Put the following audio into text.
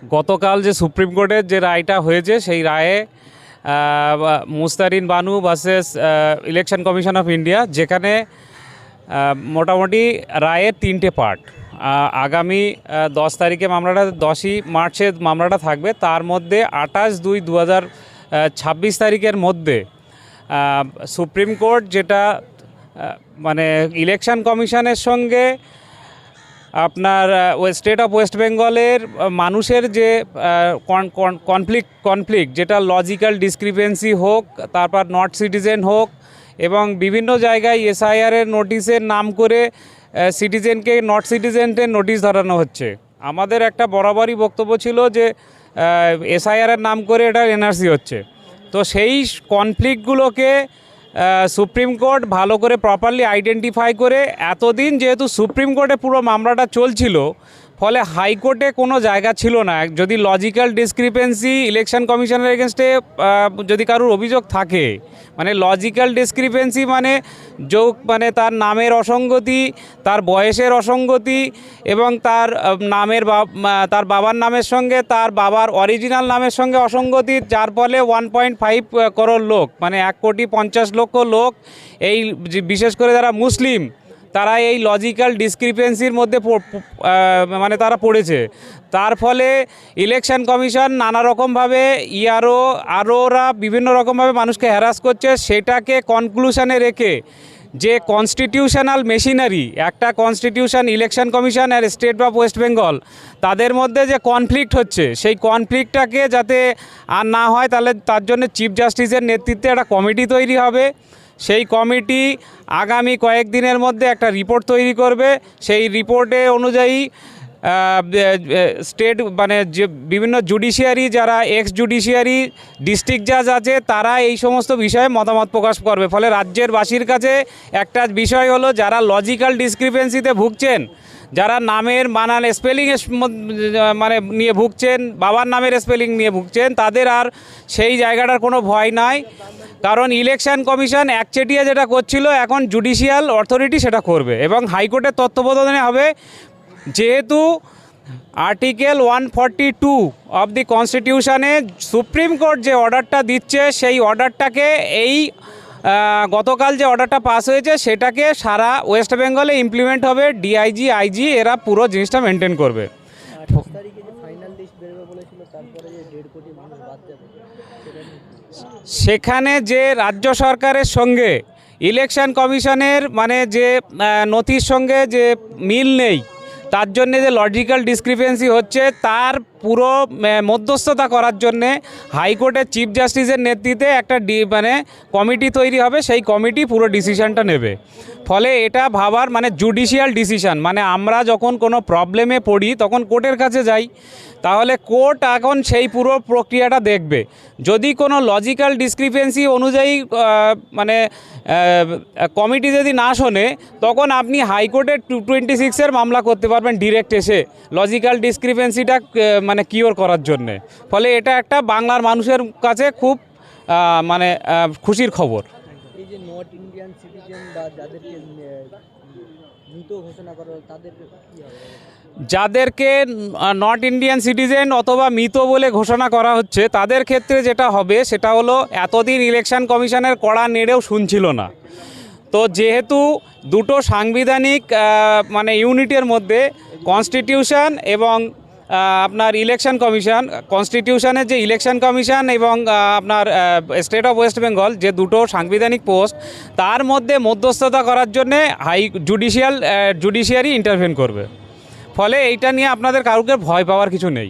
গতকাল যে সুপ্রিম কোর্টের যে রায়টা হয়েছে সেই রায়ে Mustarin Banu versus election commission of India, যেখানে মোটামুটি রায়ের 3টে পার্ট। আগামী 10 তারিখে মামলাটা, 10ই মার্চে মামলাটা থাকবে। তার মধ্যে 28/2/2026 তারিখের মধ্যে সুপ্রিম কোর্ট যেটা মানে ইলেকশন কমিশনের সঙ্গে আপনার স্টেট অফ ওয়েস্ট বেঙ্গলের মানুষের যে কনফ্লিক্ট যেটা লজিক্যাল ডিসক্রিপেন্সি হোক, তারপর নট সিটিজেন হোক, এবং বিভিন্ন জায়গায় এসআইআরের নোটিশের নাম করে সিটিজেনকে নট সিটিজেনের নোটিশ ধরানো হচ্ছে। আমাদের একটা বরাবরই বক্তব্য ছিল যে এসআইআরের নাম করে এটা এনআরসি হচ্ছে। তো সেই কনফ্লিক্টগুলোকে সুপ্রিম কোর্ট ভালো করে প্রপারলি আইডেন্টিফাই করে, এতদিন যেহেতু সুপ্রিম কোর্টে পুরো মামলাটা চলছিল, ফলে হাইকোর্টে কোনো জায়গা ছিল না। যদি লজিক্যাল ডিসক্রিপেন্সি ইলেকশন কমিশনের এগেনস্টে যদি কারোর অভিযোগ থাকে, মানে লজিক্যাল ডিসক্রিপেন্সি মানে তার নামের অসঙ্গতি, তার বয়সের অসঙ্গতি, এবং তার তার বাবার নামের সঙ্গে তার বাবার অরিজিনাল নামের সঙ্গে অসঙ্গতি, যার ফলে 1.5 করোড় লোক, মানে 1,50,00,000 লোক, এই বিশেষ করে যারা মুসলিম, তারা এই লজিক্যাল ডিসক্রিপেন্সির মধ্যে মানে তারা পড়েছে। তার ফলে ইলেকশন কমিশন নানা রকমভাবে আরোরা বিভিন্ন রকমভাবে মানুষকে হ্যারাস করছে। সেটাকে কনক্লুশনে রেখে যে কনস্টিটিউশনাল মেশিনারি, একটা কনস্টিটিউশন, ইলেকশন কমিশন আর স্টেট অফ ওয়েস্ট বেঙ্গল, তাদের মধ্যে যে কনফ্লিক্ট হচ্ছে, সেই কনফ্লিক্টটাকে যাতে আর না হয়, তাহলে তার জন্য চিফ জাস্টিসের নেতৃত্বে একটা কমিটি তৈরি হবে। সেই কমিটি আগামী কয়েকদিনের মধ্যে একটা রিপোর্ট তৈরি করবে। সেই রিপোর্টে অনুযায়ী স্টেট মানে যে বিভিন্ন জুডিশিয়ারি, যারা এক্স জুডিশিয়ারি ডিস্ট্রিক্ট জাজ আছে, তারা এই সমস্ত বিষয়ে মতামত প্রকাশ করবে। ফলে রাজ্যের বাসীর কাছে একটা বিষয় হলো, যারা লজিক্যাল ডিসক্রিপেন্সিতে ভুগছেন, যারা নামের বানান স্পেলিংয়ের মানে নিয়ে ভুগছেন, বাবার নামের স্পেলিং নিয়ে ভুগছেন, তাদের আর সেই জায়গাটার কোনো ভয় নাই। কারণ ইলেকশন কমিশন একচেটিয়া যেটা করছিল, এখন জুডিশিয়াল অথরিটি সেটা করবে এবং হাইকোর্টের তত্ত্বাবধানে হবে। যেহেতু আর্টিকেল 142 অফ দি কনস্টিটিউশনে সুপ্রিম কোর্ট যে অর্ডারটা দিচ্ছে, সেই অর্ডারটাকে গতকাল যে অর্ডারটা পাস হয়েছে, সেটাকে সারা ওয়েস্ট বেঙ্গলে ইমপ্লিমেন্ট হবে। ডিআইজি, আইজি এরা পুরো জিনিসটা মেনটেন করবে। সেখানে যে রাজ্য সরকারের সঙ্গে ইলেকশন কমিশনের মানে যে নথির সঙ্গে যে মিল নেই, তার জন্যে যে লজিক্যাল ডিসক্রিপেন্সি হচ্ছে, তার পুরো মধ্যস্থতা করার জন্যে হাইকোর্টের চিফ জাস্টিসের নেতৃত্বে একটা মানে কমিটি তৈরি হবে। সেই কমিটি পুরো ডিসিশনটা নেবে। ফলে এটা ভাবার মানে জুডিশিয়াল ডিসিশন, মানে আমরা যখন কোনো প্রবলেমে পড়ি তখন কোর্টের কাছে যাই, তাহলে কোর্ট এখন সেই পুরো প্রক্রিয়াটা দেখবে। যদি কোনো লজিক্যাল ডিসক্রিপেন্সি অনুযায়ী মানে কমিটি যদি না শোনে, তখন আপনি হাইকোর্টে 226-এর মামলা করতে পারবেন ডিরেক্ট এসে, লজিক্যাল ডিসক্রিপেন্সিটা মানে কিওর করার জন্যে। ফলে এটা একটা বাংলার মানুষের কাছে খুব মানে খুশির খবর। এই যে নট ইন্ডিয়ান সিটিজেন বা যাদেরকে মৃত ঘোষণা করা হয়, তাদেরকে কী হবে? যাদেরকে নট ইন্ডিয়ান সিটিজেন অথবা মৃত বলে ঘোষণা করা হচ্ছে, তাদের ক্ষেত্রে যেটা হবে সেটা হলো, এতদিন ইলেকশন কমিশনের কড়া নেড়েও শুনছিল না। তো যেহেতু দুটো সাংবিধানিক মানে ইউনিটের মধ্যে কনস্টিটিউশন এবং আপনার ইলেকশন কমিশন, কনস্টিটিউশনের যে ইলেকশন কমিশন এবং আপনার স্টেট অফ ওয়েস্ট বেঙ্গল, যে দুটো সাংবিধানিক পোস্ট, তার মধ্যে মধ্যস্থতা করার জন্যে জুডিশিয়ারি ইন্টারভেন করবে। ফলে এইটা নিয়ে আপনাদের কাউকে ভয় পাওয়ার কিছু নেই।